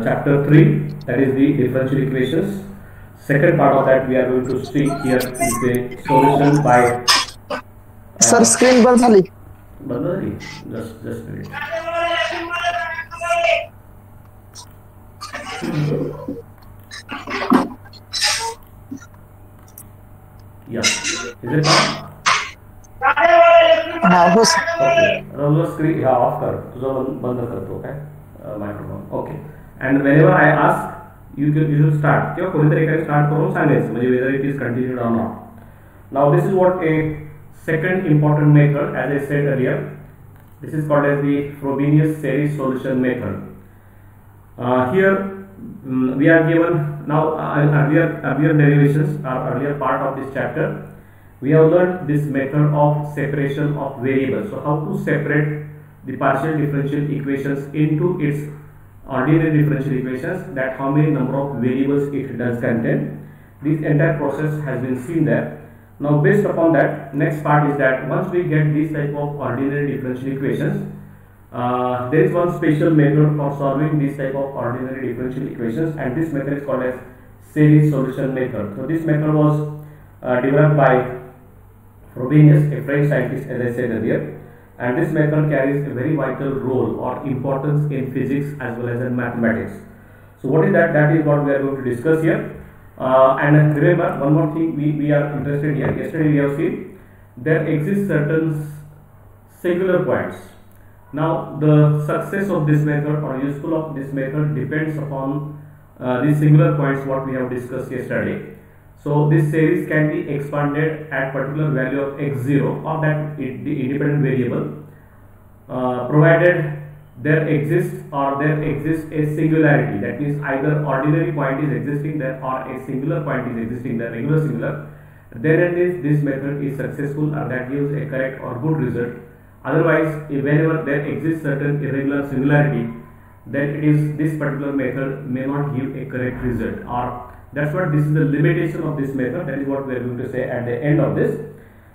chapter 3, that is the differential equations. Second part of that we are going to see here is the solution by sir screen बंद झाली. just a minute. Yeah, is it on? हाँ हो sir. Okay, तुझा screen ह्या of कर, तुझा बंद करतो काय microphone. Okay, and whenever I ask you should start किंवा कोणीतरी एखादी स्टार्ट करून सांगायचं म्हणजे whether it is continued or not. Now this is what a second important method, as I said earlier, this is called as the Frobenius series solution method. Here we are given now earlier derivations or earlier part of this chapter. We have learned this method of separation of variables. So how to separate the partial differential equations into its ordinary differential equations, that how many number of variables it does contain. This entire process has been seen there. Now based upon that, next part is that once we get this type of ordinary differential equations, there is one special method for solving this type of ordinary differential equations, and this method is called as series solution method. So this method was developed by Frobenius, a French scientist, as I said earlier, and this method carries a very vital role or importance in physics as well as in mathematics. So what is that? That is what we are going to discuss here. And remember one more thing we are interested here. Yesterday we have seen there exist certain singular points. Now the success of this method or useful of this method depends upon these singular points what we have discussed yesterday. So this series can be expanded at particular value of x0 or that the independent variable, provided there exists a singularity. That means either ordinary point is existing there or a singular point is existing there, regular singular. Then and this method is successful, or that gives a correct or good result. Otherwise, whenever there exists certain irregular singularity, then it is this particular method may not give a correct result, or that's what this is the limitation of this method. That is what we are going to say at the end of this.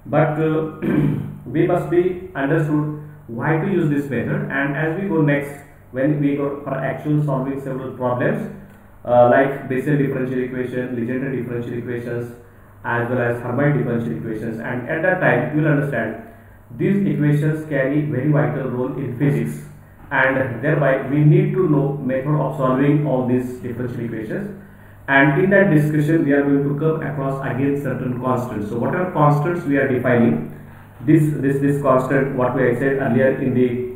But we must be understood why to use this method, and as we go next, when we go for actual solving several problems like Bessel differential equation, Legendre differential equations, as well as Hermite differential equations, and at that time you will understand these equations carry very vital role in physics, and thereby we need to know method of solving all these differential equations. And in that discussion we are going to come across again certain constants. So what are constants we are defining? This constant what we said earlier in the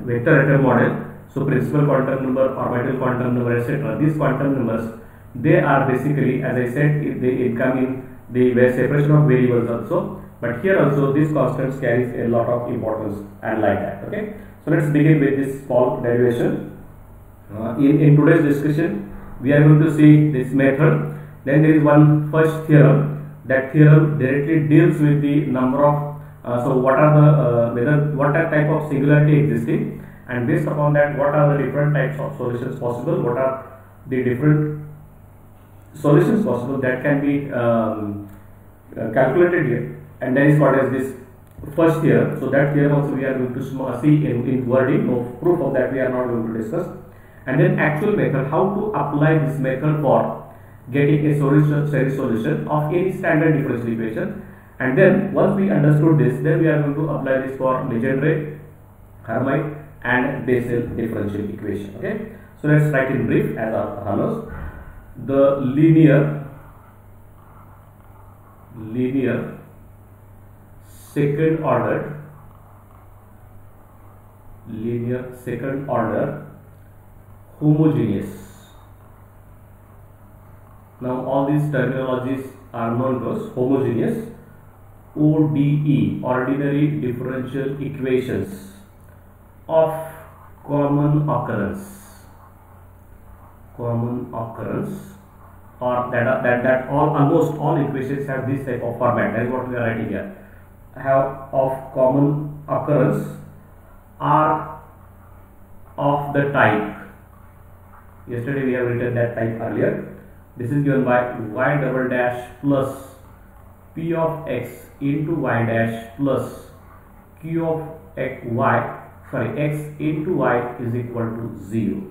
vector atom model. So principal quantum number, orbital quantum number, etc. These quantum numbers, they are basically, as I said, they come in the separation of variables also. But here also these constants carries a lot of importance and like that. Okay. So let's begin with this small derivation. In today's discussion, we are going to see this method. Then there is one first theorem. That theorem directly deals with the number of so what are the what are type of singularity existing, and based upon that what are the different types of solutions possible, what are the different solutions possible that can be calculated here, and that is what is this first theorem. So that theorem also we are going to see in wording. No proof of that we are not going to discuss. And then actual method, how to apply this method for getting a series solution of any standard differential equation. And then once we understood this, then we are going to apply this for Legendre, Hermite and Bessel differential equation. Okay, so let's write in brief as follows. The linear second order homogeneous. Now all these terminologies are known to us. Homogeneous, ODE, ordinary differential equations of common occurrence, or that almost all equations have this type of format. That is what we are writing here. Have of common occurrence are of the type. Yesterday we have written that type earlier. This is given by y double dash plus p of x into y dash plus x into y is equal to 0.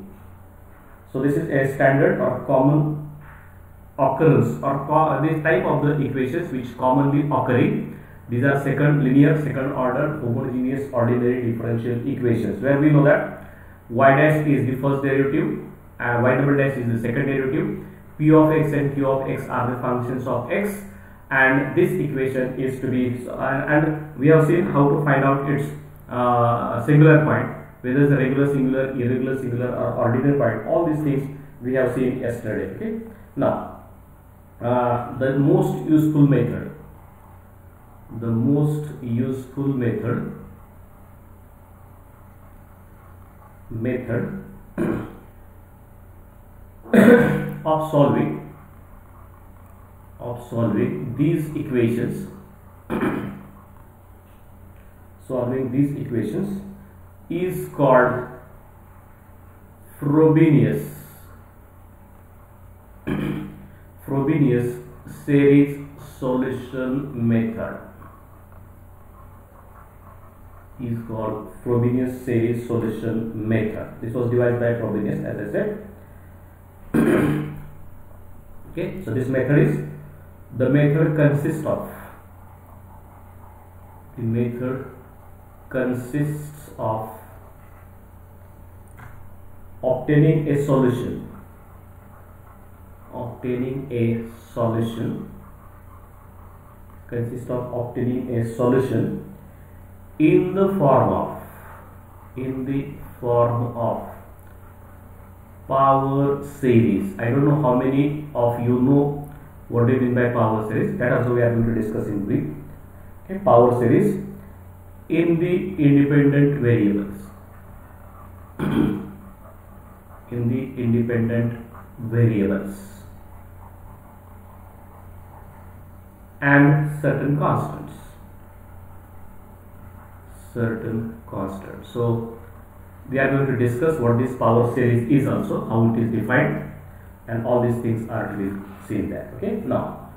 So this is a standard or common occurrence or this type of the equations which commonly occurring. These are linear second order homogeneous ordinary differential equations, where we know that y dash is the first derivative and y double dash is the second derivative. P of x and q of x are the functions of x, and this equation is to be and we have seen how to find out its singular point, whether it's a regular singular, irregular singular or ordinary point. All these things we have seen yesterday. Okay, now the most useful method of solving these equations is called Frobenius series solution method. Is called Frobenius series solution method. This was devised by Frobenius, as I said. Okay, so this method is the method consists of obtaining a solution in the form of power series. I don't know how many of you know what do you mean by power series. That also we are going to discuss in brief. Okay, power series in the independent variables. And certain constants. So we are going to discuss what this power series is also, how it is defined, and all these things are to be seen there. Okay, now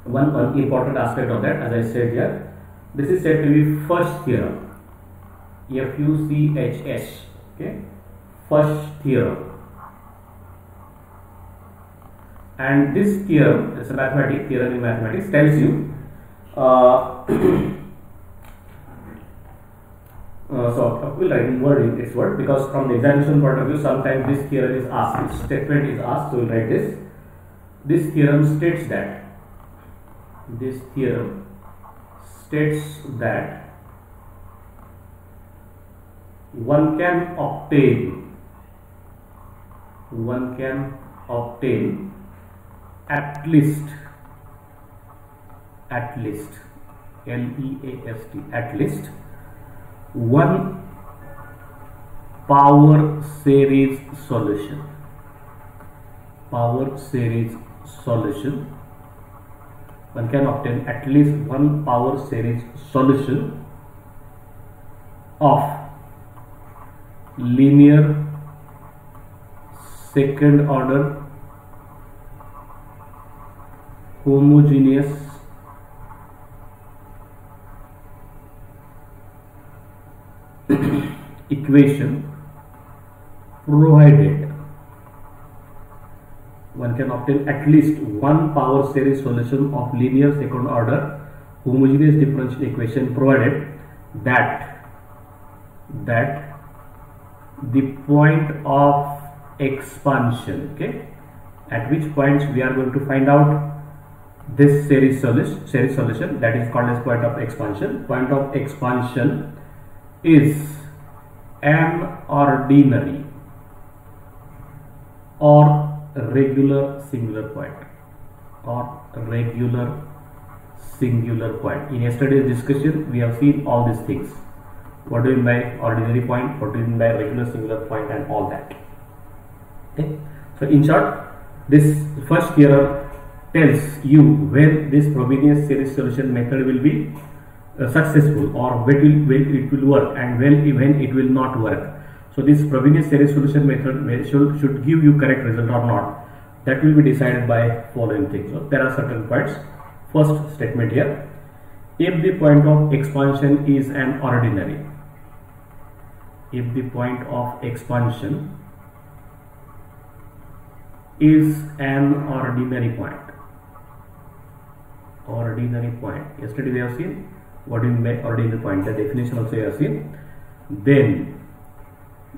one important aspect of that, as I said here, this is said to be first theorem, FUCHS. Okay, first theorem. And this theorem, it's a theorem in mathematics, tells you so we'll write in wording its word, because from the examination point of view sometimes this theorem is asked, this statement is asked, so we'll write this. This theorem states that one can obtain at least one power series solution. One can obtain at least one power series solution of linear second order homogeneous equation, provided one can obtain at least one power series solution of linear second order homogeneous differential equation, provided that the point of expansion, okay, at which points we are going to find out this series solution, that is called as point of expansion. Point of expansion is an ordinary or regular singular point, In yesterday's discussion we have seen all these things. What do you mean by ordinary point, what do you mean by regular singular point, and all that. Okay, so in short, this first theorem tells you when this Frobenius series solution method will be successful, or when it will work, and when it will not work. So this Frobenius series solution method should give you correct result or not. That will be decided by following things. So there are certain points. First statement here: if the point of expansion is an ordinary, is an ordinary point. Ordinary point. Yesterday we have seen what do you mean by ordinary point. The definition also you have seen. Then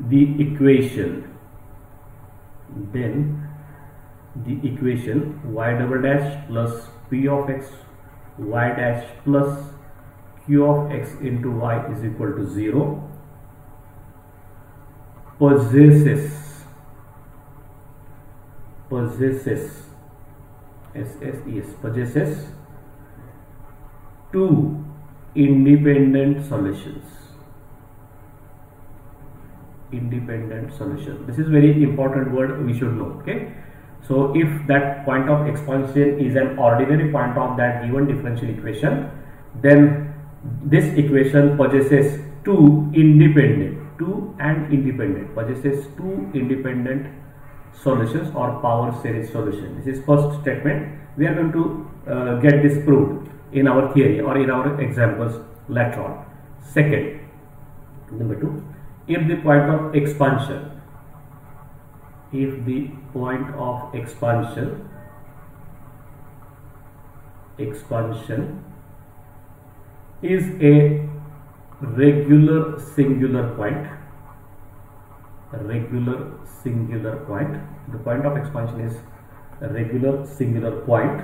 the equation y double dash plus p of x y dash plus q of x into y is equal to 0 possesses two independent solutions. This is very important word we should know. Okay, so if that point of expansion is an ordinary point of that given differential equation, then this equation possesses two independent solutions or power series solution. This is first statement. We are going to get this proved in our theory or in our examples later on. Second, number 2, if the point of expansion is a regular singular point, the point of expansion is a regular singular point,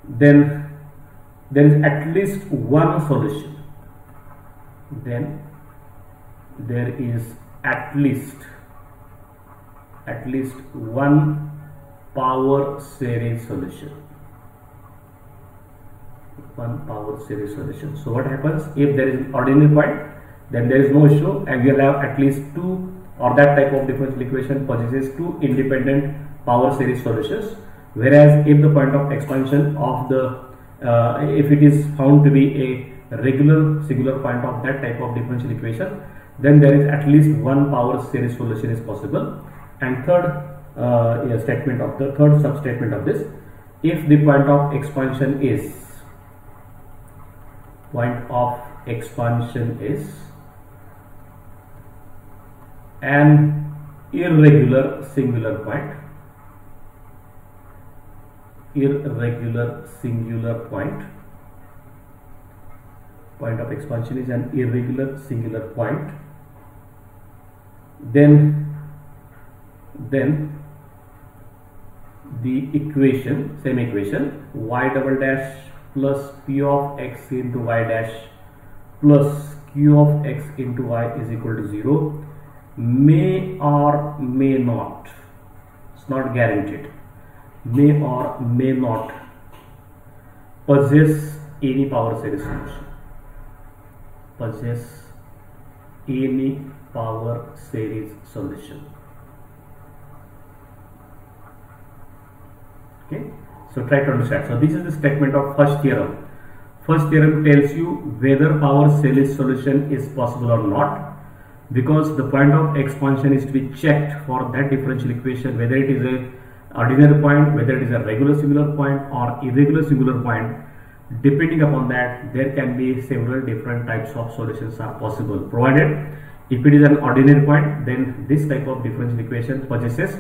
then there is at least one solution. Then there is at least one power series solution. So what happens if there is an ordinary point? Then there is no issue, and we will have at least two, or that type of differential equation possesses two independent power series solutions. Whereas if the point of expansion of the if it is found to be a regular singular point of that type of differential equation, then there is at least one power series solution is possible. And third substatement of this, if the point of expansion is an irregular singular point, point of expansion is an irregular singular point, then the same equation y double dash plus p of x into y dash plus q of x into y is equal to 0 may or may not, it's not guaranteed, may or may not possess any power series solution. Okay, so try to understand. So this is the statement of first theorem. First theorem tells you whether power series solution is possible or not, because the point of expansion is to be checked for that differential equation, whether it is a ordinary point, whether it is a regular singular point or irregular singular point. Depending upon that, there can be several different types of solutions are possible, provided if it is an ordinary point, then this type of differential equation possesses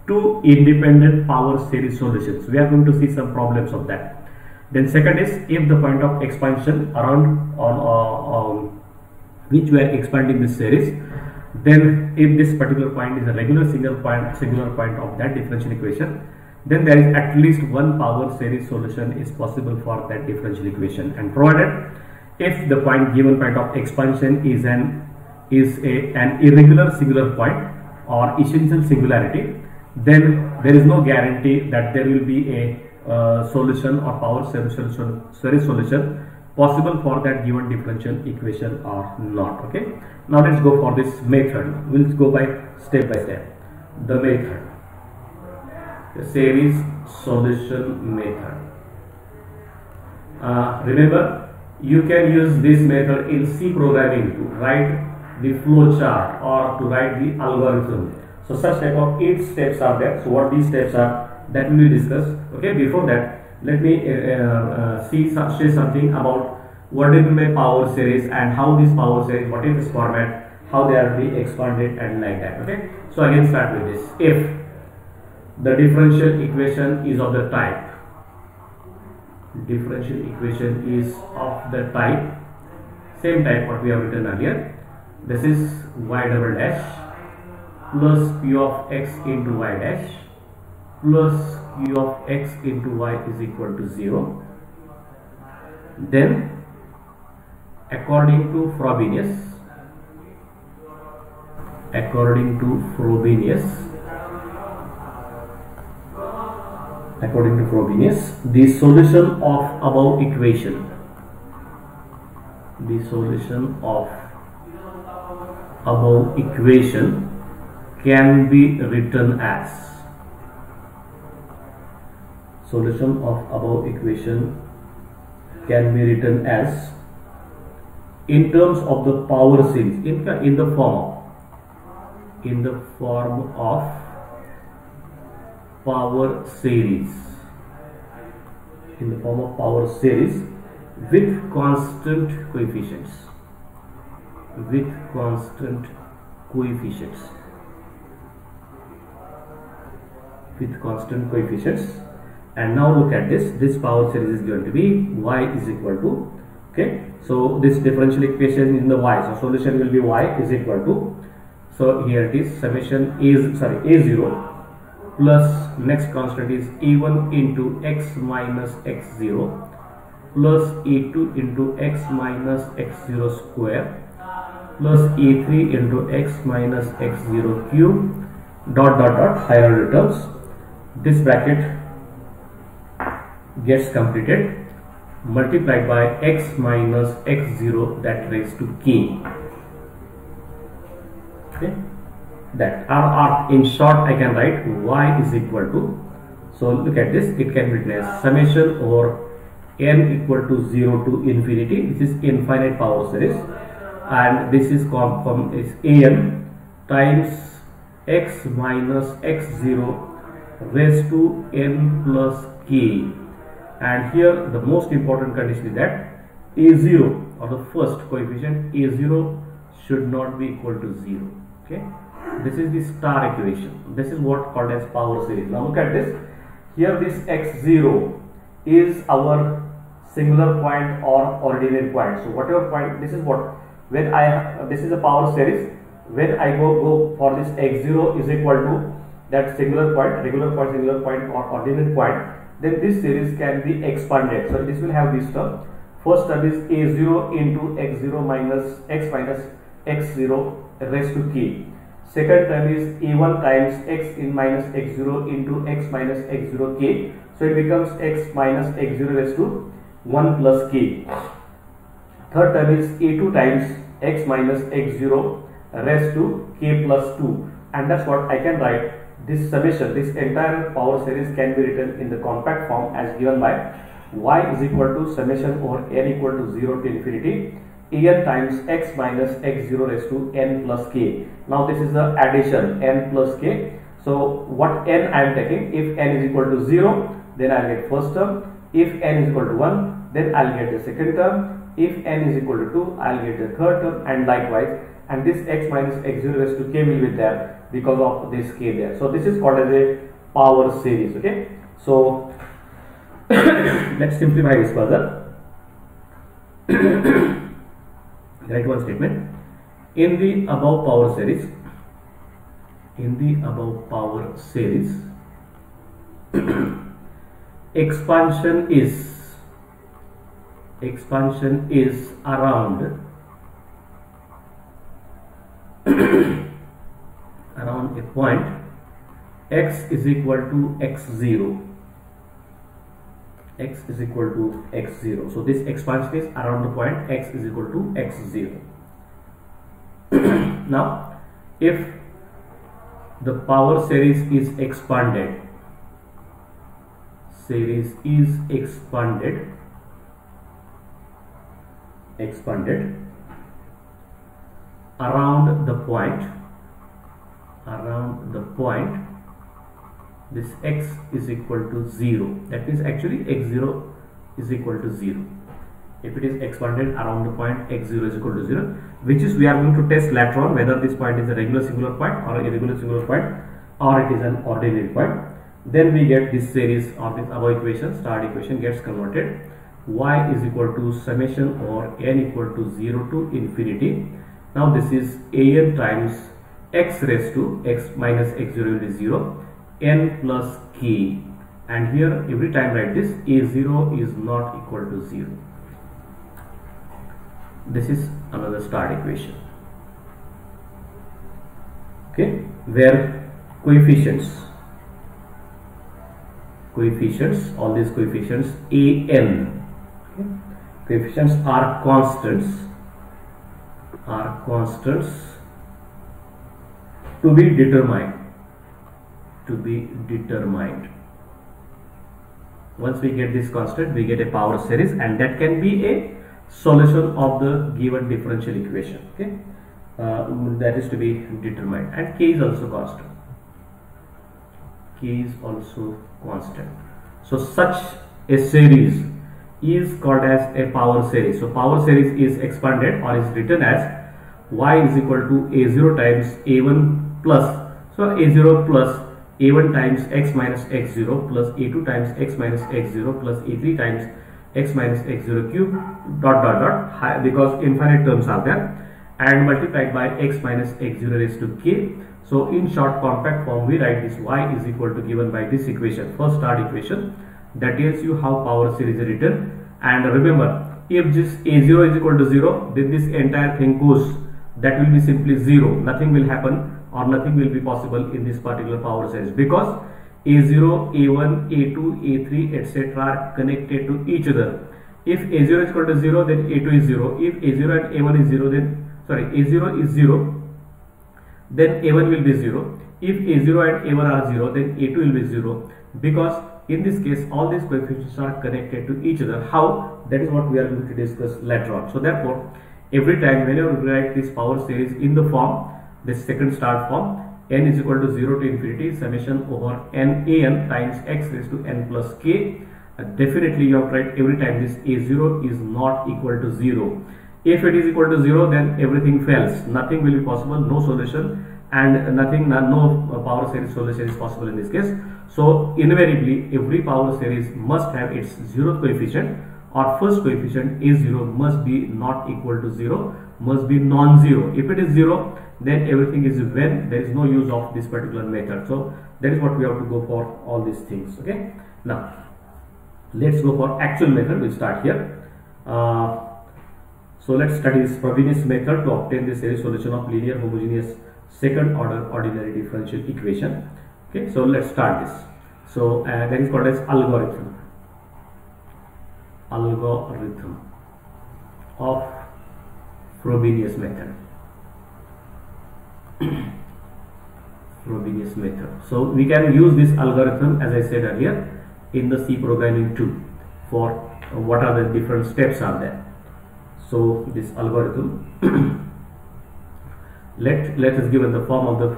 two independent power series solutions. We are going to see some problems of that. Then second is, if the point of expansion around on which we are expanding this series, then if this particular point is a regular singular point of that differential equation, then there is at least one power series solution is possible for that differential equation. And provided if the given point of expansion is an irregular singular point or essential singularity, then there is no guarantee that there will be a solution or power series solution possible for that given differential equation or not. Okay, now let's go for this method. We'll go by step. The method, the series solution method. Remember, you can use this method in C programming to write the flow chart or to write the algorithm. So such type of 8 steps are there. So what these steps are, that we will discuss. Okay, before that, let me say something about what is my power series and how this power series, what is this format, how they are being expanded and like that. Okay, so again start with this. If the differential equation is of the type, differential equation is of the type, same type what we have written earlier, this is y double dash plus p of x into y dash plus q of x into y is equal to 0. Then according to Frobenius, the solution of above equation, can be written as, in terms of the power series, in the form of power series, with constant coefficients. And now look at this power series is going to be y is equal to, okay, so this differential equation in the y, so solution will be y is equal to, so here it is summation a0 plus next constant is a1 into x minus x0 plus a2 into x minus x0 square plus a3 into x minus x0 cube dot higher order terms. This bracket gets completed, multiplied by x minus x0 that raised to k. Okay, that or in short I can write y is equal to, so look at this, it can be written as summation over n equal to 0 to infinity. This is infinite power series, and this is an times x minus x0 raised to n plus k. And here the most important condition is that a0 or the first coefficient a0 should not be equal to 0. Okay, this is the star equation. This is what called as power series. Now look at this. Here this x0 is our singular point or ordinary point. So whatever point, this is what, when this is a power series, when I go for this x0 is equal to that singular point, regular point, singular point or ordinary point, then this series can be expanded. So this will have this term. First term is a0 into x0 minus x0 raised to k. Second term is a1 times x in minus x0 into x minus x0 k. So it becomes x minus x0 raised to 1 plus k. Third term is a2 times x minus x0 raised to k plus 2. And that's what I can write. This summation, this entire power series can be written in the compact form as given by y is equal to summation over n equal to 0 to infinity en times x minus x0 raised to n plus k. Now this is the addition n plus k. So what n I am taking, if n is equal to 0, then I will get first term. If n is equal to 1, then I will get the second term. If n is equal to 2, I will get the third term, and likewise. And this x minus x0 raised to k will be there because of this k there. So this is called as a power series. Okay, so let's simplify this further. Write one statement. In the above power series, expansion is around around a point x is equal to x0. So this expansion is around the point x is equal to x0. Now if the power series is expanded, around the point this x is equal to 0, that means actually x0 is equal to 0. If it is expanded around the point x0 is equal to 0, which is we are going to test later on whether this point is a regular singular point or a irregular singular point or it is an ordinary point. Then we get this series or this above equation, start equation gets converted. Y is equal to summation or n equal to 0 to infinity. Now this is an times x raised to x minus x0 will be 0, n plus k, and here every time write this a0 is not equal to 0. This is another start equation, okay, where coefficients, all these coefficients an, okay, coefficients are constants to be determined. Once we get this constant, we get a power series, and that can be a solution of the given differential equation, okay, that is to be determined. And k is also constant. So such a series is called as a power series. So power series is expanded or is written as y is equal to a0 times a1 plus, so a0 plus a1 times x minus x0 plus a2 times x minus x0 plus a3 times x minus x0 cube dot because infinite terms are there, and multiplied by x minus x0 raised to k. So in short compact form we write this y is equal to, given by this equation, first start equation, that tells you how power series is written. And remember, if this a0 is equal to 0, then this entire thing goes, that will be simply 0, nothing will happen or nothing will be possible in this particular power series, because a0, a1, a2, a3 etc. are connected to each other. If a0 is equal to 0, then a2 is 0. If a0 and a1 is 0, then a0 is 0, then a1 will be 0. If a0 and a1 are 0, then a2 will be 0, because in this case all these coefficients are connected to each other. How? That is what we are going to discuss later on. So therefore, every time whenever we write this power series in the form, this second start form, n is equal to 0 to infinity summation over n times x raised to n plus k, definitely you have to write every time this a0 is not equal to 0. If it is equal to 0, then everything fails, nothing will be possible, no solution, and no power series solution is possible in this case. So invariably every power series must have its 0th coefficient, or first coefficient a0 must be not equal to 0, must be non-zero. If it is 0, then everything is when there is no use of this particular method. So that is what we have to go for all these things, okay. Now let's go for actual method. We'll start here. So let's study this Frobenius method to obtain the series solution of linear homogeneous second order ordinary differential equation. Okay, so let's start this. So that is called as algorithm of Frobenius method. Frobenius method. So we can use this algorithm, as I said earlier, in the C programming too, for what are the different steps are there. So this algorithm let us given the form of the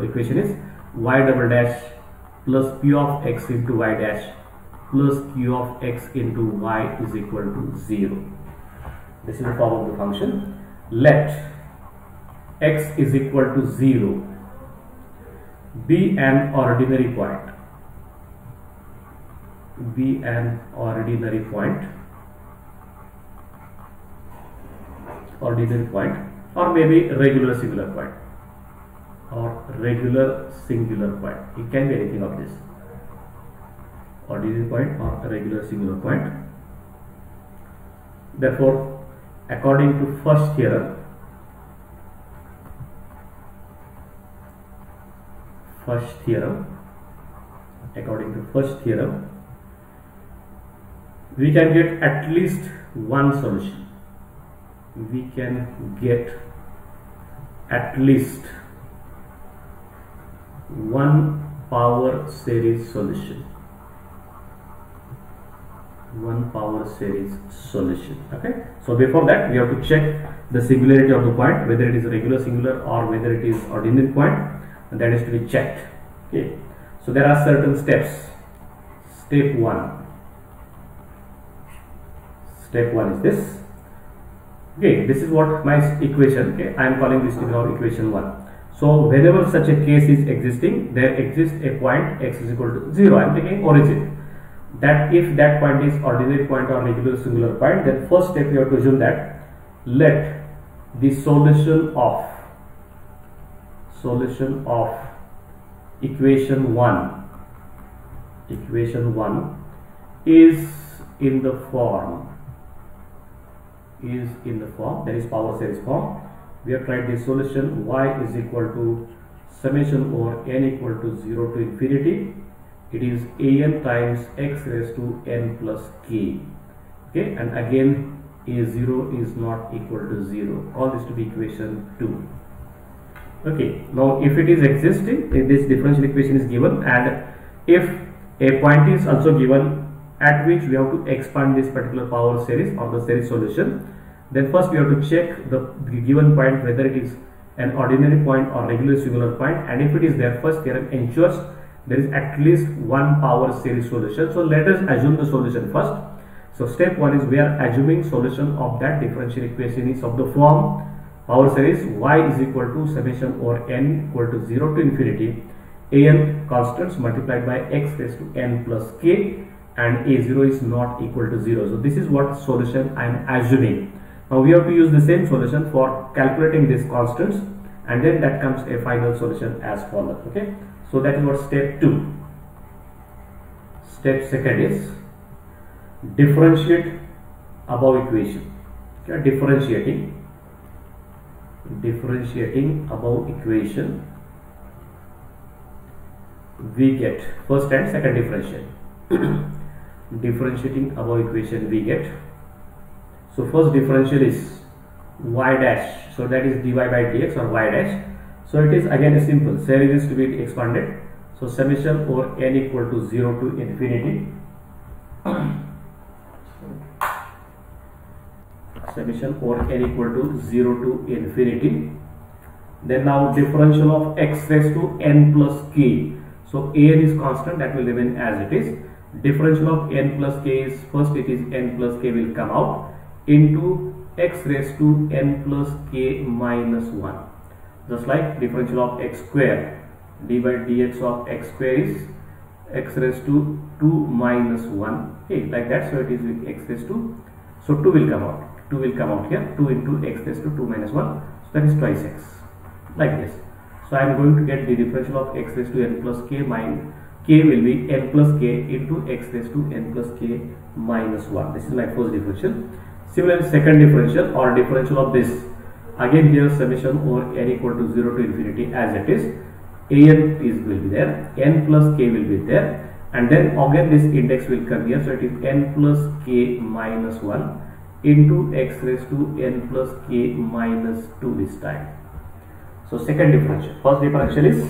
equation is y double dash plus p of x into y dash plus q of x into y is equal to 0. This is the form of the function. Let x is equal to 0 be an ordinary point, or maybe regular singular point, it can be anything of this, ordinary point or a regular singular point. Therefore, according to first theorem, we can get at least one solution. We can get at least one power series solution. Okay. So before that, we have to check the singularity of the point, whether it is a regular singular or whether it is ordinary point, and that is to be checked. Okay. So there are certain steps. Step 1 is this. Okay, this is what my equation. Okay, I am calling this to be now equation 1. So whenever such a case is existing, there exists a point x is equal to 0. I am taking origin. That if that point is ordinary point or regular singular point, then first step you have to assume that let the solution of equation 1 is in the form that is power series form. We have tried the solution y is equal to summation over n equal to 0 to infinity. It is an times x raised to n plus k. Okay, and again a0 is not equal to 0. Call this to be equation 2. Okay, now if it is existing, if this differential equation is given, and if a point is also given at which we have to expand this particular power series or the series solution, then first we have to check the given point whether it is an ordinary point or regular singular point, and if it is there, first theorem ensures there is at least one power series solution. So let us assume the solution first. So step 1 is we are assuming solution of that differential equation is of the form power series y is equal to summation over n equal to 0 to infinity an constants multiplied by x raised to n plus k, and a0 is not equal to 0. So this is what solution I am assuming. Now we have to use the same solution for calculating these constants, and then that comes a final solution as follows. Okay, so that is what step 2. Step 2nd is differentiate above equation. Okay, differentiating above equation, we get first and second differential. Differentiating above equation we get, so first differential is y dash, so that is dy by dx or y dash. So it is again a simple series is to be expanded, so summation over n equal to 0 to infinity summation over n equal to 0 to infinity. Then now differential of x raised to n plus k, so an is constant, that will remain as it is. Differential of n plus k is first it is n plus k will come out into x raised to n plus k minus 1, just like differential of x square, d by dx of x square is x raised to 2 minus 1. Okay, like that. So it is with x raised to, so 2 will come out, here, 2 into x raised to 2 minus 1, so that is twice x, like this. So I am going to get the differential of x raised to n plus k minus k will be n plus k into x raised to n plus k minus 1. This is my first differential. Similarly, second differential or differential of this, again here summation over n equal to 0 to infinity as it is, an will be there, n plus k will be there, and then again this index will come here, so it is n plus k minus 1 into x raised to n plus k minus 2 this time. So second differential. First differential is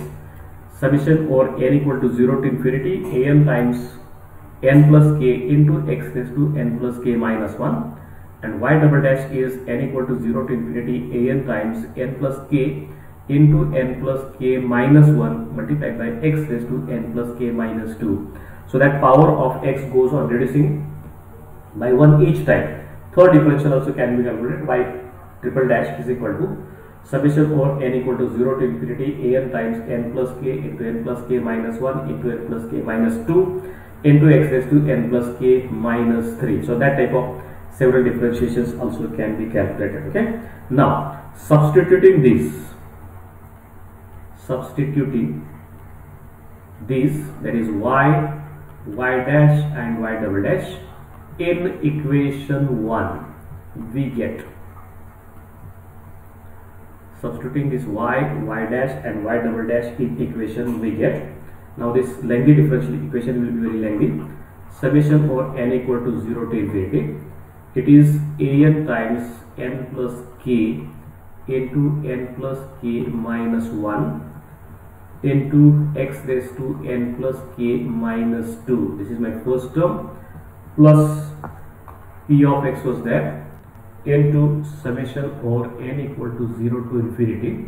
summation over n equal to 0 to infinity an times n plus k into x raised to n plus k minus 1, and y double dash is n equal to 0 to infinity an times n plus k into n plus k minus 1 multiplied by x raised to n plus k minus 2. So that power of x goes on reducing by 1 each time. Third differential also can be calculated. Y triple dash is equal to summation over n equal to 0 to infinity an times n plus k into n plus k minus 1 into n plus k minus 2 into x raised to n plus k minus 3. So that type of several differentiations also can be calculated. Okay, now substituting these, that is y dash and y double dash in equation 1, we get, substituting this y dash and y double dash in equation we get. Now this lengthy differential equation will be very lengthy. Summation over n equal to 0 to infinity, it is an times n plus k into n plus k minus 1 into x raised to n plus k minus 2. This is my first term, plus p of x was there, into summation over n equal to 0 to infinity.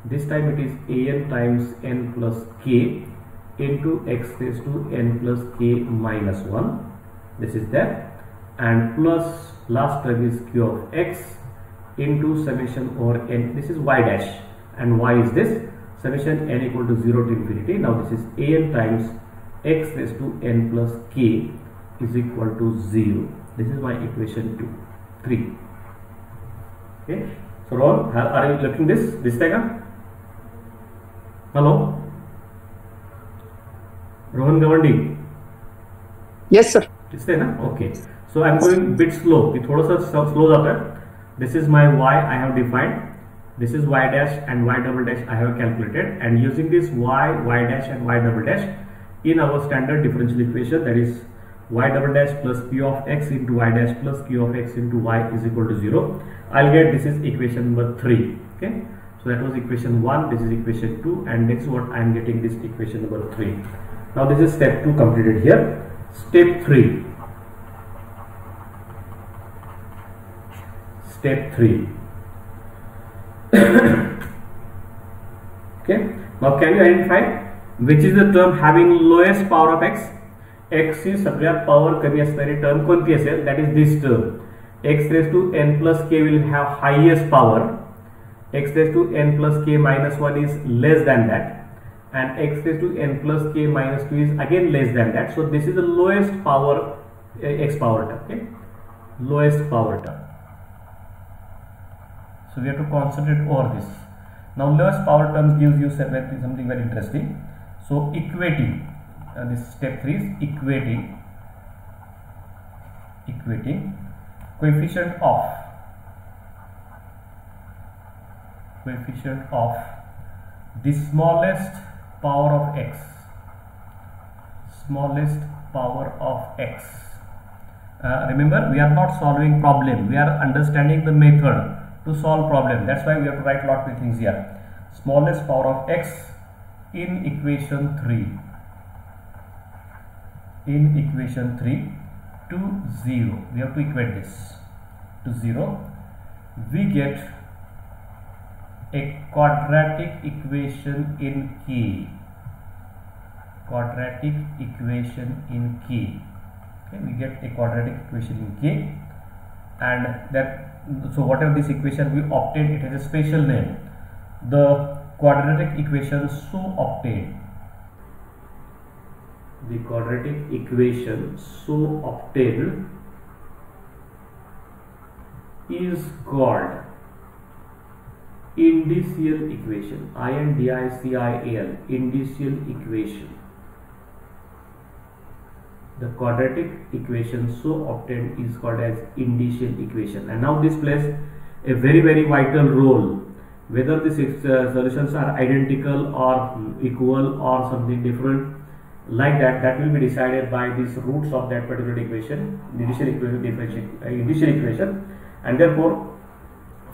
This time it is an times n plus k into x raised to n plus k minus 1. This is there, and plus last term is q of x into summation over n. This is y dash, and y is this summation n equal to 0 to infinity. Now this is an times x raised to n plus k is equal to 0. This is my equation 3. Okay, so Rohan, are you looking this? Distega? Hello, Rohan Gawandi. Yes sir. दिसते ना? Okay. So I am going bit slow. ये थोड़ा सा slow जाता है. This is my y I have defined. This is y dash and y double dash I have calculated, and using this y dash and y double dash in our standard differential equation, that is y double dash plus p of x into y dash plus q of x into y is equal to 0. I'll get this is equation number 3. Okay. So that was equation 1. This is equation 2, and next what I am getting this equation number 3. Now this is step 2 completed here. Step 3. Step 3. Okay. Now can you identify which is the term having lowest power of x? X ची सगळ्यात power कमी असणारी term कोणती असेल? That is this term. X raised to n plus k will have highest power. X raised to n plus k minus 1 is less than that, and x raised to n plus k minus 2 is again less than that. So this is the lowest power x power term. Okay, lowest power term. So we have to concentrate over this. Now lowest power terms gives you something very interesting. So equating, this step 3 is equating coefficient of the smallest power of x, remember we are not solving problem, we are understanding the method to solve problem. That's why we have to write lot of things here. Smallest power of x in equation 3 to 0. We have to equate this to 0. We get a quadratic equation in K. Okay, we get a quadratic equation in K, and that, so whatever this equation we obtained, it has a special name. The quadratic equation so obtained, is called indicial equation. INDICIAL, indicial equation. The quadratic equation so obtained is called as indicial equation. And now this plays a very vital role. Whether these solutions are identical or equal or something different like that will be decided by these roots of that particular equation, initial equation, and therefore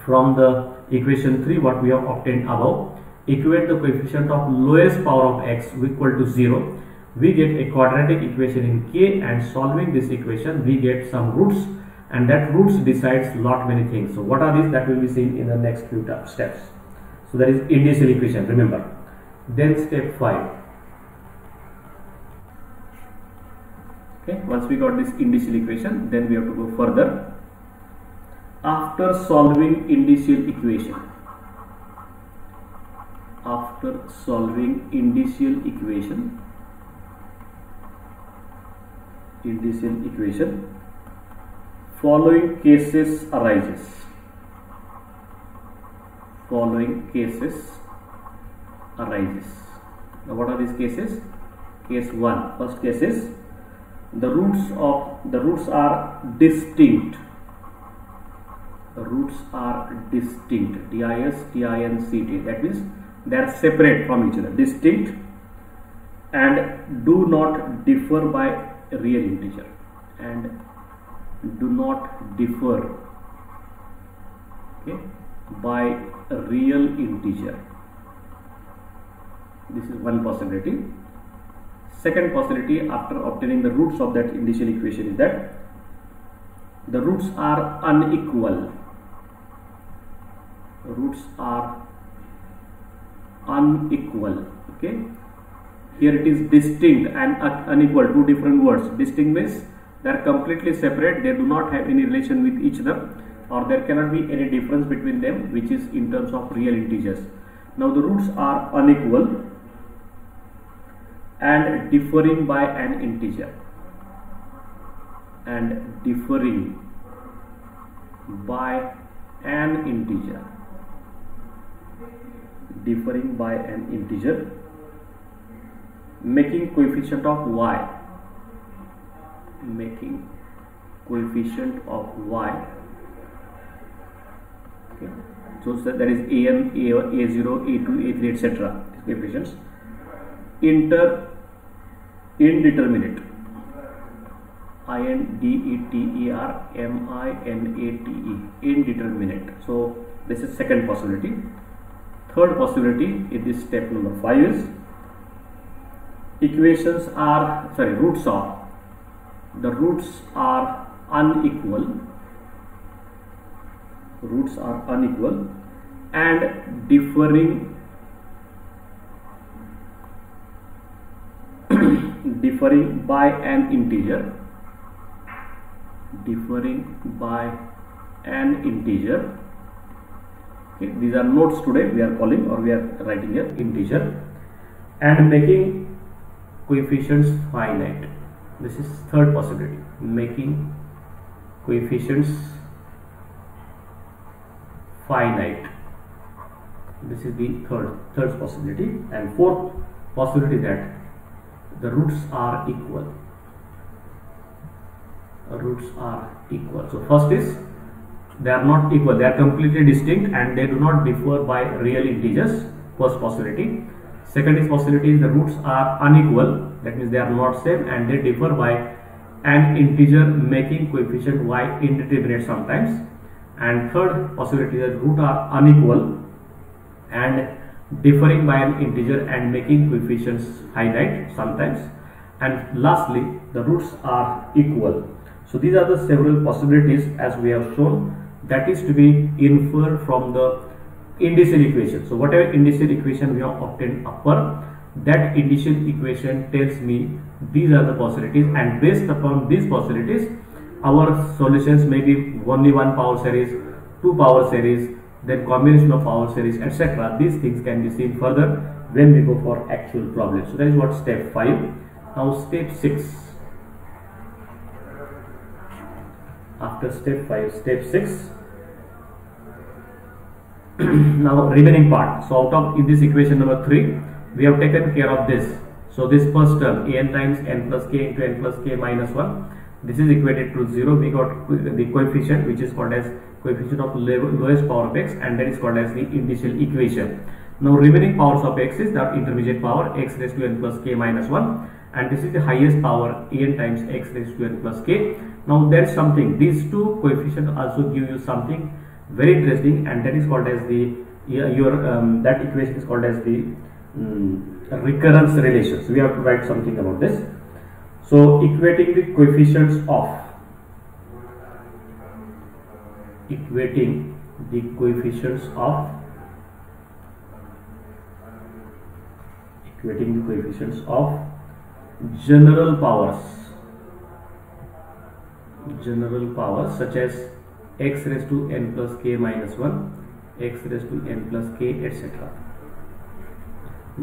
from the equation 3 what we have obtained above, equate the coefficient of lowest power of x equal to 0. We get a quadratic equation in K, and solving this equation we get some roots, and that roots decides lot many things. So what are these? That will be seen in the next few steps. So that is indicial equation, remember. Then step 5. Okay, once we got this indicial equation, then we have to go further. After solving indicial equation, following cases arises. Now what are these cases? Case 1. First case is the roots are distinct. DISTINCT. That means they are separate from each other. Distinct and do not differ by real integer. By a real integer. This is one possibility. Second possibility, after obtaining the roots of that initial equation, is that the roots are unequal. Okay, here it is distinct and unequal, two different words. Distinct means they are completely separate, they do not have any relation with each other. or there cannot be any difference between them which is in terms of real integers. Now the roots are unequal and differing by an integer, and differing by an integer, differing by an integer, making coefficient of y, making coefficient of y. Okay. So that is a1, a0, a2, a3, etc. coefficients. Indeterminate, indeterminate, indeterminate. So this is second possibility. Third possibility in this step number 5 is roots are unequal, and differing by an integer, Okay, these are notes today, we are calling or we are writing here integer, and making coefficients finite. This is third possibility, making coefficients finite. This is the third possibility. And fourth possibility that the roots are equal. So first is they are not equal, they are completely distinct and they do not differ by real integers. First possibility. Second is possibility is the roots are unequal, that means they are not same and they differ by an integer, making coefficient y indeterminate sometimes. And third possibility is that roots are unequal and differing by an integer and making coefficients finite sometimes. And lastly, the roots are equal. So these are the several possibilities as we have shown, that is to be inferred from the indicial equation. So whatever indicial equation we have obtained upper, that indicial equation tells me these are the possibilities, and based upon these possibilities our solutions may be only one power series, two power series, then combination of power series, etc. These things can be seen further when we go for actual problems. So that is what step 5. Now step 6. After step 5, step 6. Now remaining part. So out of in this equation number 3, we have taken care of this. So this first term, an times n plus k into n plus k minus 1, this is equated to 0. We got the coefficient which is called as coefficient of lowest power of x, and that is called as the indicial equation. Now remaining powers of x is the intermediate power x raised to n plus k minus 1, and this is the highest power n times x raised to n plus k. Now there is something, these two coefficients also give you something very interesting, and that is called as the that equation is called as the recurrence relation. So we have to write something about this. So equating the coefficients of general powers such as x raised to n plus k minus 1, x raised to n plus k, etc.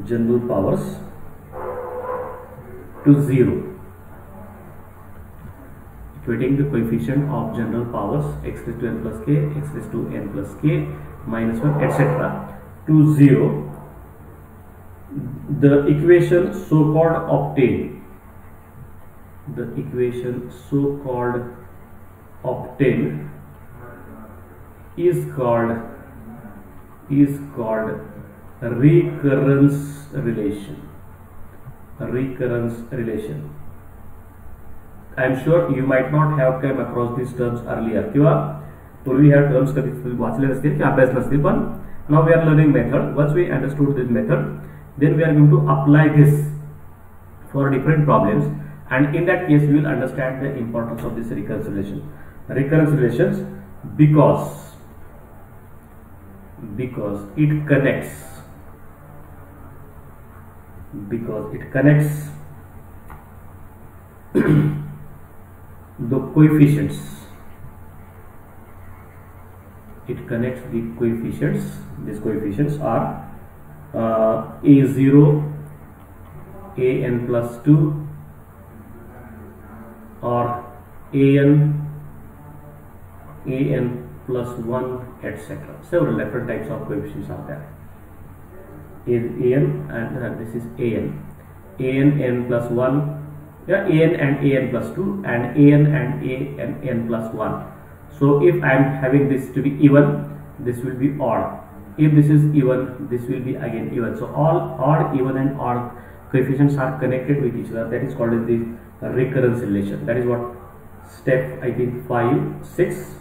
General powers to 0. Equating the coefficient of general powers x raised to n plus k, x raised to n plus k minus 1, etc. to 0. The equation so called obtained is called recurrence relation. I am sure you might not have come across these terms earlier. किंवा पूर्वी ह्या terms कधी वाचले नसतील किंवा अभ्यास नसतील, पण now we are learning method. Once we understood this method, then we are going to apply this for different problems, and in that case we will understand the importance of this recurrence relations because it connects the coefficients it connects the coefficients. These coefficients are a0 an plus 2 or an plus 1, etc. Several different types of coefficients are there. Is an and this is an plus 1, yeah, an plus 2 and an plus 1. So if I am having this to be even, this will be odd. If this is even, this will be again even. So all odd, even and odd coefficients are connected with each other. That is called as the recurrence relation. That is what step, I think, 5, 6.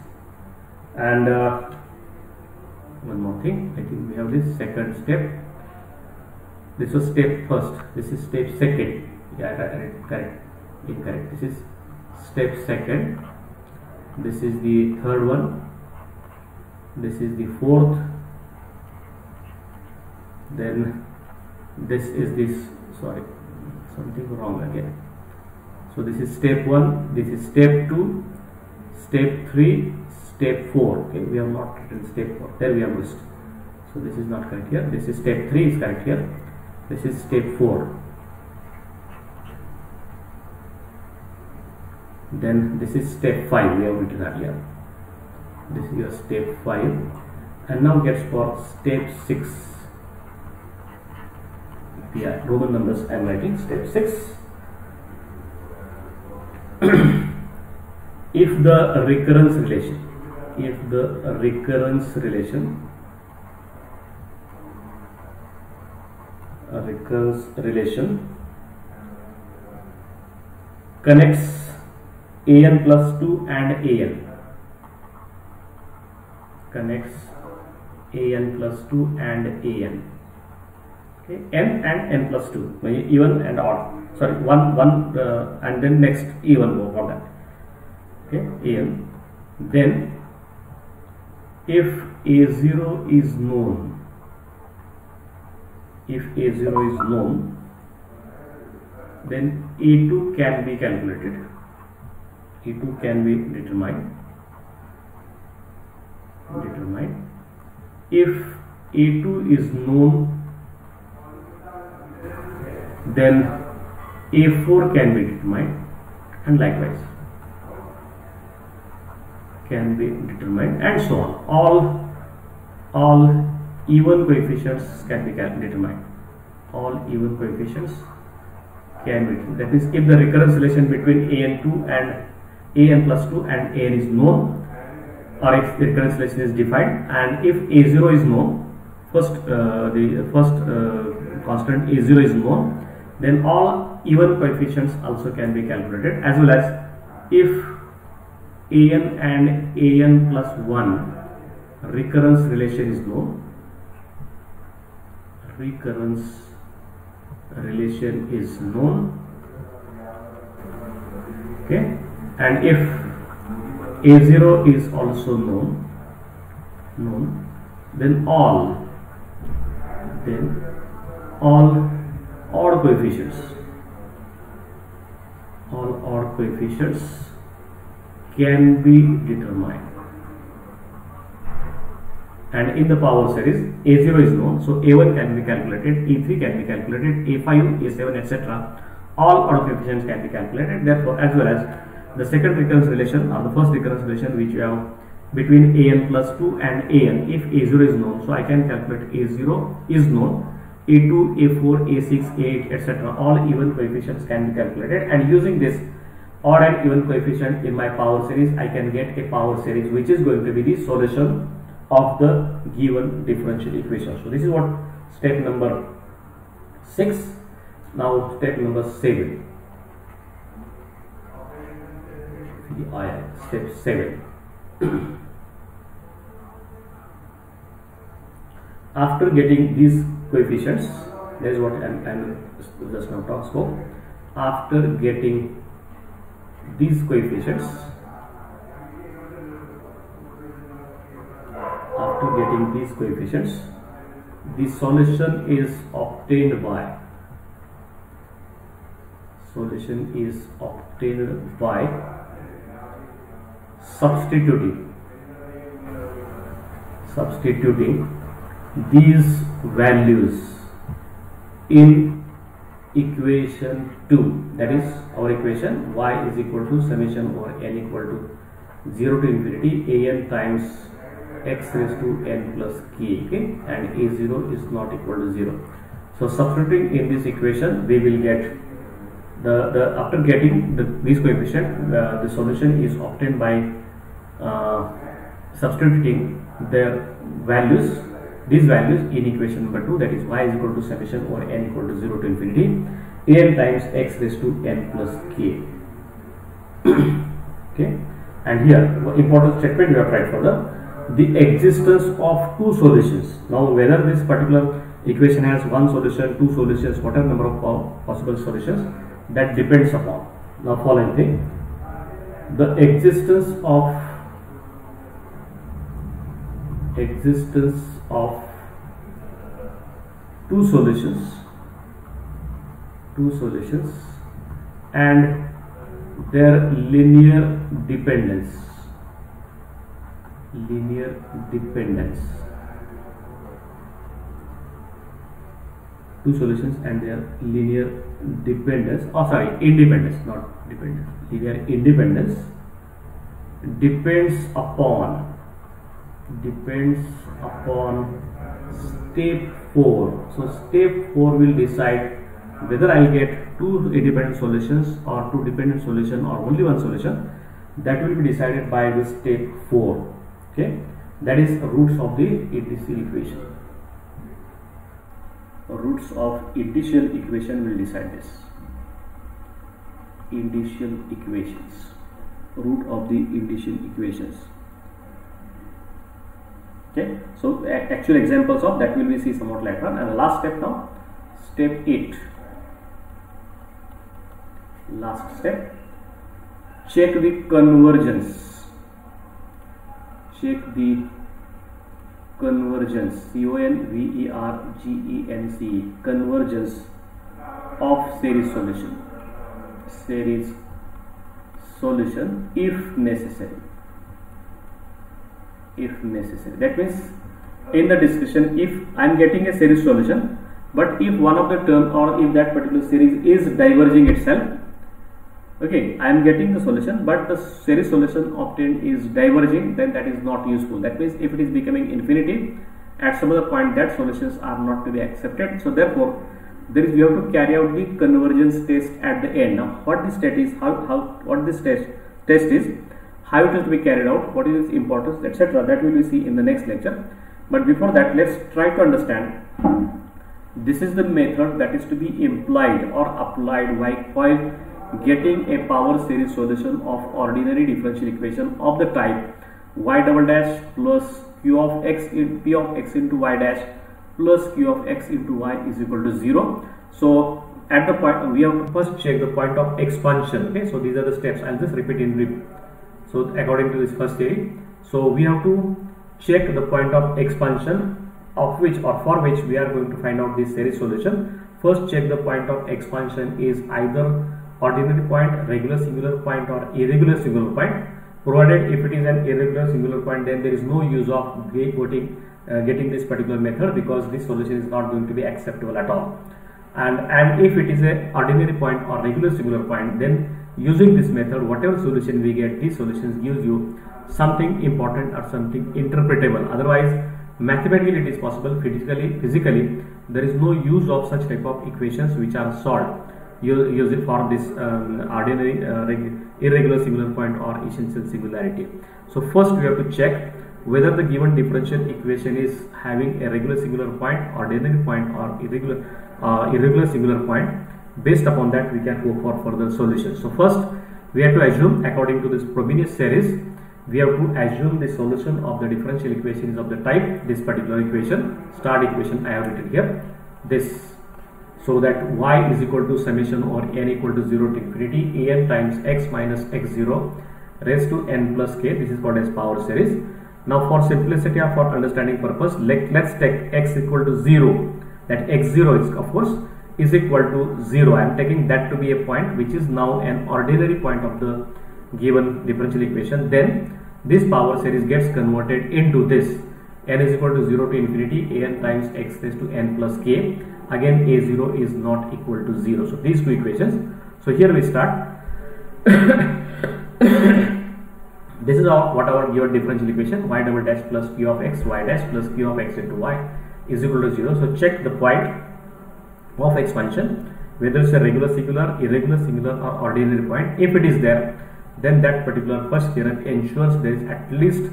And one more thing, I think we have this second step. This was step first, this is step second. Yeah, correct, incorrect. This is step second, this is the third one, this is the fourth, then this is this, sorry, something wrong again. So this is step 1, this is step 2, step 3, step 4. Okay, we have not written step 4, there we have missed. So this is not correct here. This is step 3 is correct here. This is step 4. Then this is step 5, we have written earlier. This is your step 5. And now gets for step 6. Yeah, Roman numbers I am writing step 6. If the recurrence relation connects an plus 2 and an, okay, n and n plus 2, even and odd, sorry, one and then next even for that, okay, an. Then if a0 is known, then a2 can be calculated, a2 can be determined. If a2 is known, then a4 can be determined, and likewise can be determined, and so on. All even coefficients can be determined. All even coefficients can be determined. That is, if the recurrence relation between an plus 2 and an is known, or if the recurrence relation is defined, and if a0 is known, the first constant a0 is known, then all even coefficients also can be calculated, as well as if an and an plus 1 recurrence relation is known, okay, and if a0 is also known, then all odd coefficients can be determined. And in the power series, a0 is known, so a1 can be calculated, e3 can be calculated, a5, a7, etc. All odd coefficients can be calculated. Therefore, as well as the second recurrence relation or the first recurrence relation which you have between an plus 2 and an, if a0 is known, so I can calculate a0 is known, a2, a4, a6, a8, etc. all even coefficients can be calculated, and using this odd and even coefficient in my power series, I can get a power series which is going to be the solution of the given differential equation. So this is what step number 6. Now step number 7. Step 7. After getting these coefficients, that is what I am just now talk about. After getting these coefficients, the solution is obtained by substituting substituting these values in equation 2, that is our equation y is equal to summation over n equal to 0 to infinity an times x raised to n plus k, okay, and a0 is not equal to 0. So substituting in this equation, we will get the after getting these coefficient, the solution is obtained by substituting their values, these values in equation number 2, that is y is equal to summation over n equal to 0 to infinity an times x raised to n plus k. Okay, and here important statement we have tried for the existence of two solutions. Now whether this particular equation has one solution, two solutions, whatever number of possible solutions, that depends upon the following thing: the existence of two solutions and their linear dependence. Two solutions and their linear dependence, independence, not dependence, linear independence depends upon step 4. So step 4 will decide whether I get two independent solutions or two dependent solution or only one solution. That will be decided by this step 4. Okay, that is roots of the initial equation. Roots of initial equation will decide this. Initial equations, root of the initial equations. Okay, so actual examples of that will be see somewhat later on. And the last step now, step 8. Last step, check the convergence. Check the convergence, convergence, convergence of series solution if necessary. That means in the discussion, if I am getting a series solution, but if one of the term or if that particular series is diverging itself, okay, I am getting the solution but the series solution obtained is diverging, then that is not useful. That means if it is becoming infinity, at some other point that solutions are not to be accepted. So therefore we have to carry out the convergence test at the end. Now what this test is, what this test is, how it is to be carried out, what is its importance, etc., that we will see in the next lecture. But before that, let's try to understand this is the method that is to be implied or applied while getting a power series solution of ordinary differential equation of the type y double dash plus q of x in p of x into y dash plus q of x into y is equal to 0. So at the point, we have to first check the point of expansion. Okay, so these are the steps. I'll just repeat in brief. So according to this first theory, so we have to check the point of expansion of which or for which we are going to find out this series solution. First check the point of expansion is either ordinary point, regular singular point or irregular singular point. Provided if it is an irregular singular point, then there is no use of getting this particular method, because this solution is not going to be acceptable at all. And if it is a ordinary point or regular singular point, then using this method, whatever solution we get, these solutions gives you something important or something interpretable. Otherwise, mathematically it is possible, physically there is no use of such type of equations which are solved. Use it for this ordinary irregular singular point or essential singularity. So first we have to check whether the given differential equation is having a regular singular point, ordinary point or irregular singular point. Based upon that, we can go for further solutions. So first we have to assume, according to this Frobenius series, we have to assume the solution of the differential equation is of the type, this particular equation, start equation I have written here, this. So that y is equal to summation or n equal to 0 to infinity an times x minus x0 raised to n plus k. This is called as power series. Now for simplicity or for understanding purpose, let's take x equal to 0. That x0 is of course is equal to 0. I am taking that to be a point which is now an ordinary point of the given differential equation. Then this power series gets converted into this n is equal to 0 to infinity an times x raised to n plus k. Again a0 is not equal to 0. So these two equations. So here we start. This is what our given differential equation, y double dash plus p of x y dash plus p of x into y is equal to 0. So check the point of expansion, whether it's a regular singular, irregular singular or ordinary point. If it is there, then that particular first theorem ensures there is at least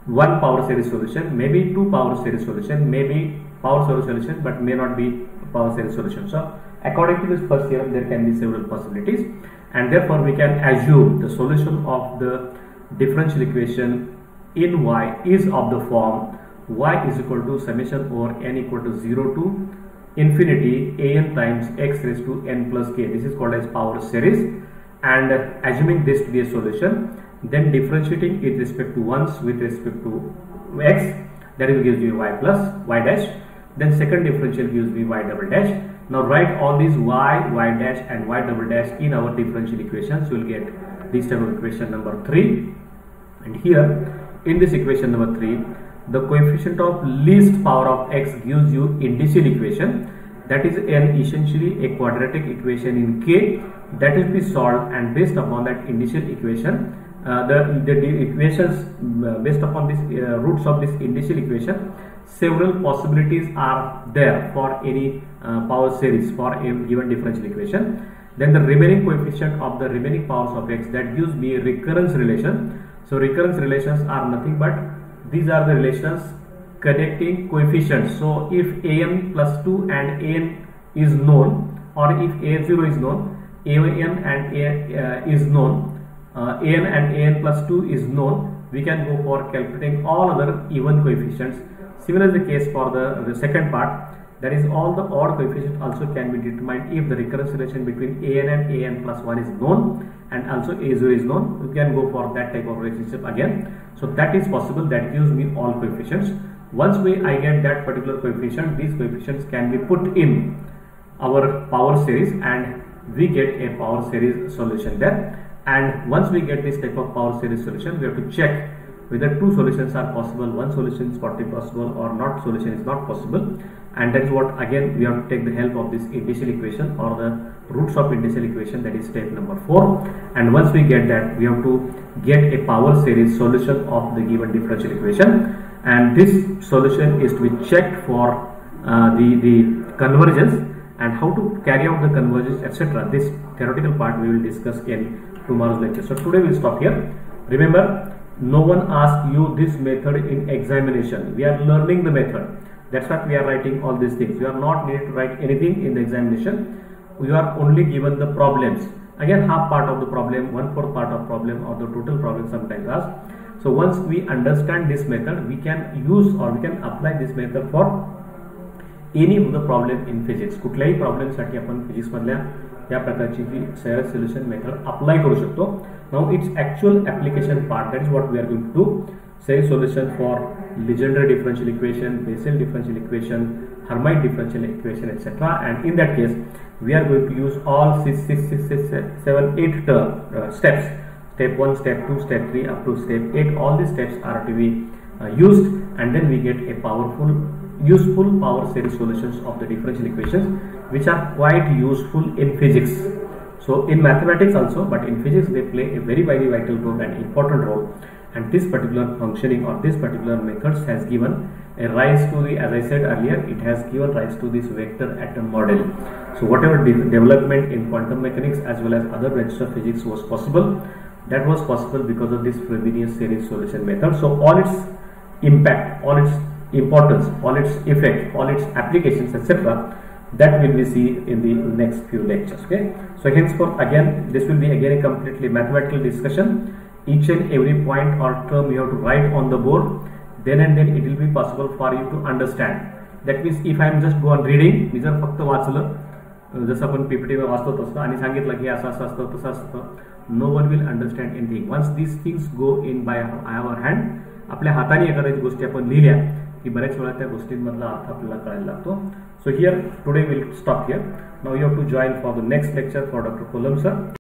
one power series solution, maybe two power series solution, maybe power series solution, but may not be power series solution. So according to this first theorem, there can be several possibilities, and therefore we can assume the solution of the differential equation in y is of the form y is equal to summation over n equal to 0 to infinity an times x raised to n plus k. This is called as power series, and assuming this to be a solution, then differentiating with respect to ones with respect to x, that will gives you y plus y dash. Then second differential gives me y double dash. Now write all these y dash and y double dash in our differential equations. You will get this type of equation number 3. And here in this equation number 3, the coefficient of least power of x gives you initial equation. That is essentially a quadratic equation in k that will be solved, and based upon that initial equation, the equations based upon this roots of this initial equation, several possibilities are there for any power series for a given differential equation. Then the remaining coefficient of the remaining powers of x, that gives me a recurrence relation. So recurrence relations are nothing but these are the relations connecting coefficients. So if an plus 2 and an is known, or if a0 is known, an and a is known, an and an plus 2 is known, we can go for calculating all other even coefficients. Similar is the case for the second part, that is all the odd coefficients also can be determined if the recurrence relation between an and an plus 1 is known, and also a0 is known. We can go for that type of relationship again. So that is possible, that gives me all coefficients. Once I get that particular coefficient, these coefficients can be put in our power series and we get a power series solution there. And once we get this type of power series solution, we have to check whether two solutions are possible, one solution is possible or not, solution is not possible. And that is what again we have to take the help of this initial equation or the roots of initial equation, that is step number 4. And once we get that, we have to get a power series solution of the given differential equation, and this solution is to be checked for the convergence and how to carry out the convergence, etc. This theoretical part we will discuss in tomorrow's lecture. So today we will stop here. Remember, no one asked you this method in examination. We are learning the method. That's what we are writing all these things. You are not needed to write anything in the examination. You are only given the problems. Again, half part of the problem, 1/4 part of problem, or the total problem sometimes asked. So once we understand this method, we can use or we can apply this method for any of the problem in physics. कुठल्याही problem साठी आपण physics मधल्या या प्रकारची ही सहज solution method apply करू शकतो. Now it's actual application part, that is what we are going to do. Series solution for Legendre differential equation, Bessel differential equation, Hermite differential equation, etc. And in that case, we are going to use all 7, 8 steps. Step 1, step 2, step 3 up to step 8. All these steps are to be used, and then we get a useful power series solutions of the differential equations, which are quite useful in physics. So in mathematics also, but in physics they play a very vital role and important role. And this particular functioning or this particular methods has given a rise to the, as I said earlier, it has given rise to this vector atom model. So whatever development in quantum mechanics as well as other branches of physics was possible, that was possible because of this Frobenius series solution method. So all its impact, all its importance, all its effect, all its applications, etc., that will be see in the next few lectures. Okay, so henceforth again this will be again a completely mathematical discussion. Each and every point or term you have to write on the board, then and then it will be possible for you to understand. That means if I am just go on reading, मी जर फक्त वाचलं जसं आपण PPT वर वाचतो तसं आणि सांगितलं की असं असं असतं तसं असतं, no one will understand anything. Once these things go in by our hand, आपल्या हाताने एखाद्या गोष्टी आपण लिहिल्या की बऱ्याच वेळा त्या गोष्टींमधला अर्थ आपल्याला कळायला लागतो. So here today we'll stop here. Now you have to join for the next lecture for Dr. Kolam sir.